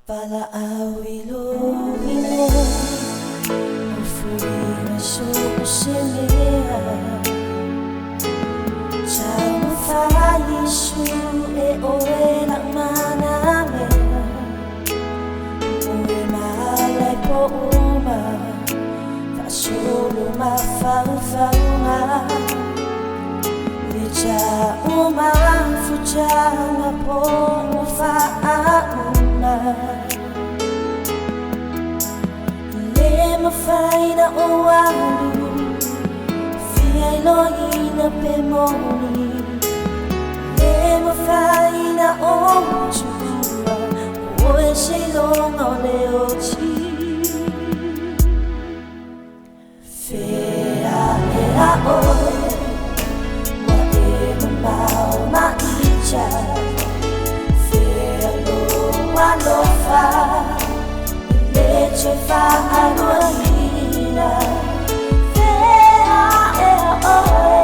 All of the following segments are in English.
Pala awilo ino ufuri mesukusemea Chama falishu e oe na maname Oe mahalay po uma Fasulu mafau-faunga Licha uma fujanga po mufaauna Lema faina o alu Fiai loina pemoni Lema faina o chua Oe se longa o leo chi Fea ea oe Wa e mamau ma icha Fea lo wa lo fa Leche fa anualina Fea ea oe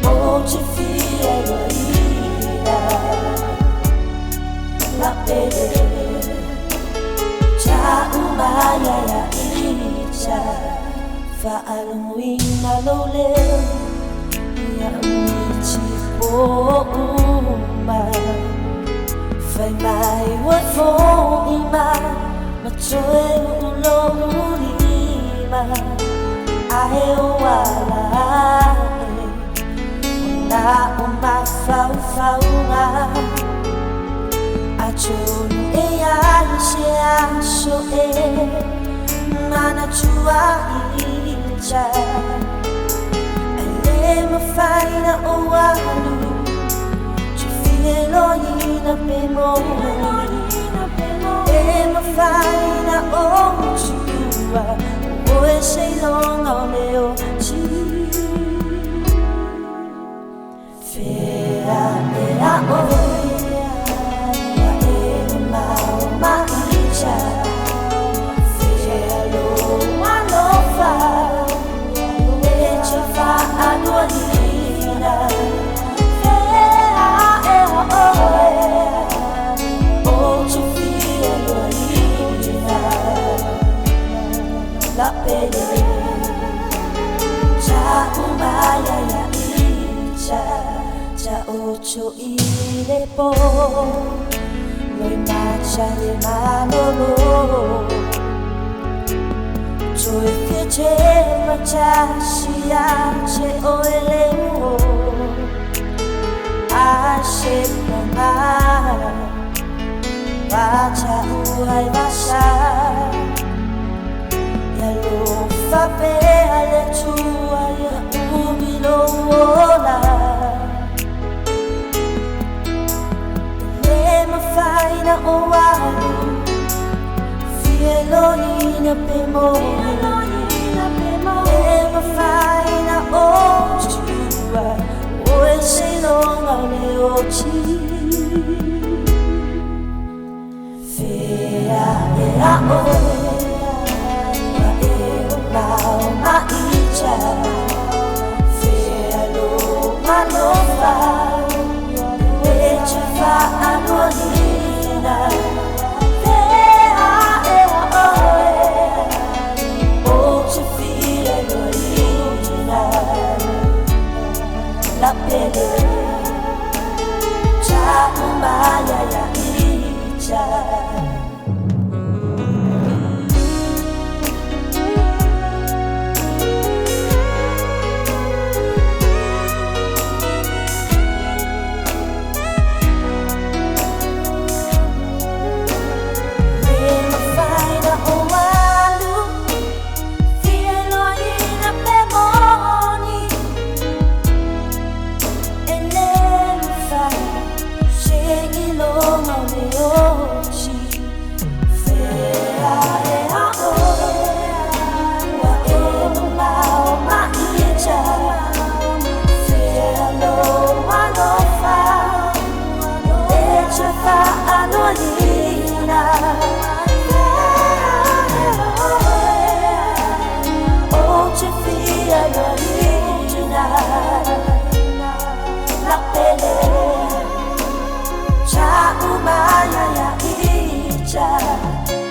Moche fia loina La pele Cha umaya ya icha Fa aluina lo leo Ya umichi po uma Fai mai wat fo ima Machoe ulo ulima Ahe o wala Una uma fau fau nga Achonu e aise aso e Mana chua icha Alema faina o alu Eloina pemoni Ema faina o chua Oe se longa o leo chi Fea ea oe Wa e mau ma icha Fea lo wa lo fa Leche fa anualina La pele Cha umaya ya icha Cha ocho ile po Loi macha le manolo Joy fiche macha shia che oele mo Ashe kama Bacha uai basha Yalo fape ale chua ya umilo ola Lema faina o alu Fieloina pemoni Lema faina o chua Oe se longa leo chi Fea ea oe Mau ma icha Fea lo ma lo fa Leche fa anualina Fea ea oe Moche fia loina La pele Cha umaya ya icha La pele cha umaya ya future.